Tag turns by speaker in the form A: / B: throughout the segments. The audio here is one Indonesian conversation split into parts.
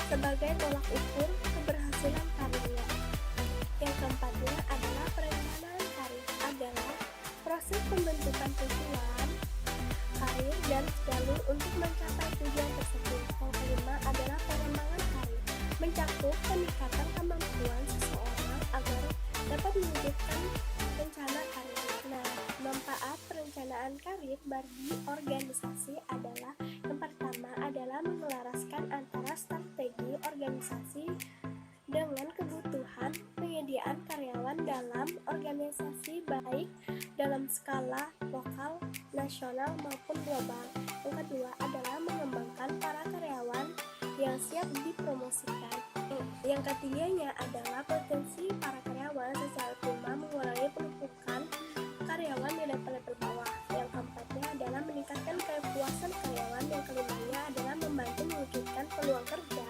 A: sebagai tolak ukur keberhasilan karirnya. Yang keempatnya adalah perencanaan karir adalah proses pembentukan tujuan karir dan jalur untuk mencapai tujuan tersebut. Yang kelima adalah pengembangan karir, mencakup peningkatan kemampuan seseorang agar dapat mewujudkan rencana karir. Nah, manfaat perencanaan karir bagi organisasi adalah yang pertama adalah menyelaraskan antara strategi organisasi dengan kebutuhan penyediaan karyawan dalam organisasi baik dalam skala lokal, nasional maupun global. Yang kedua adalah mengembangkan para karyawan yang siap dipromosikan. Yang ketiganya adalah potensi para karyawan secara prima mengurangi penumpukan karyawan di level-level bawah. Yang keempatnya adalah meningkatkan kepuasan karyawan. Yang kelimanya adalah membantu mewujudkan peluang kerja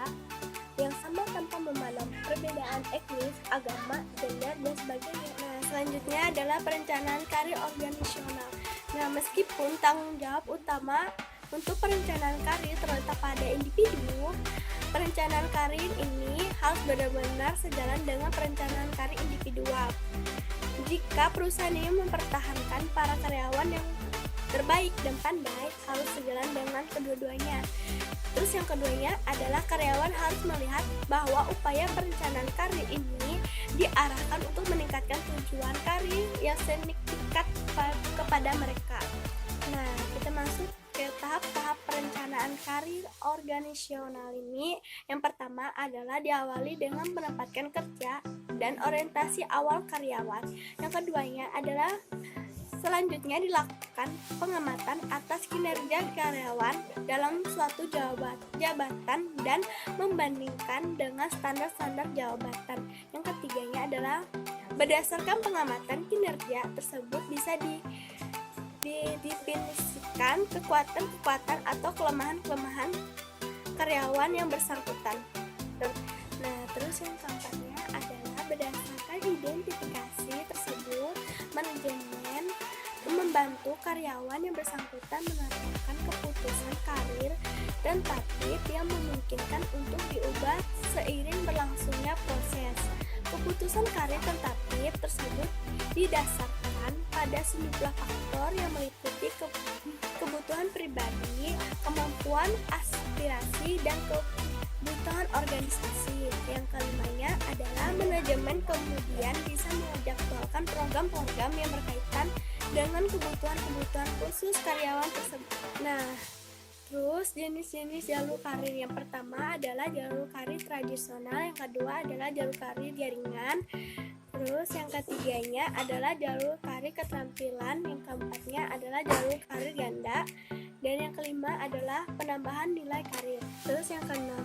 A: yang sama tanpa memandang perbedaan etnis, agama, gender, dan sebagainya. Nah, selanjutnya adalah perencanaan karir organisasional. Nah, meskipun tanggung jawab utama untuk perencanaan karir terletak pada individu, perencanaan karir ini harus benar-benar sejalan dengan perencanaan karir individual. Jika perusahaan ini mempertahankan para karyawan yang terbaik dan pandai, harus sejalan dengan kedua-duanya. Terus yang keduanya adalah karyawan harus melihat bahwa upaya perencanaan karir ini diarahkan untuk meningkatkan tujuan karir yang signifikan kepada mereka. Nah, kita masuk ke tahap-tahap perencanaan karir organisasional ini. Yang pertama adalah diawali dengan menempatkan kerja dan orientasi awal karyawan. Yang keduanya adalah selanjutnya dilakukan pengamatan atas kinerja karyawan dalam suatu jabatan dan membandingkan dengan standar-standar jabatan. Yang ketiganya adalah berdasarkan pengamatan kinerja tersebut bisa didefinisikan kekuatan-kekuatan atau kelemahan-kelemahan karyawan yang bersangkutan. Nah, terus yang keempatnya adalah berdasarkan identifikasi tersebut, manajemen membantu karyawan yang bersangkutan menetapkan keputusan karir dan tatib yang memungkinkan untuk diubah seiring berlangsungnya proses. Keputusan karir dan tatib tersebut didasarkan pada sejumlah faktor yang meliputi kebutuhan pribadi, kemampuan, aspirasi, dan kebutuhan organisasi. Yang kelimanya adalah manajemen kemudian bisa menjadwalkan program-program yang berkaitan dengan kebutuhan-kebutuhan khusus karyawan tersebut. Nah, terus jenis-jenis jalur karir. Yang pertama adalah jalur karir tradisional, yang kedua adalah jalur karir jaringan, terus yang ketiganya adalah jalur karir keterampilan, yang keempatnya adalah jalur karir ganda, dan yang kelima adalah penambahan nilai karir. Terus yang keenam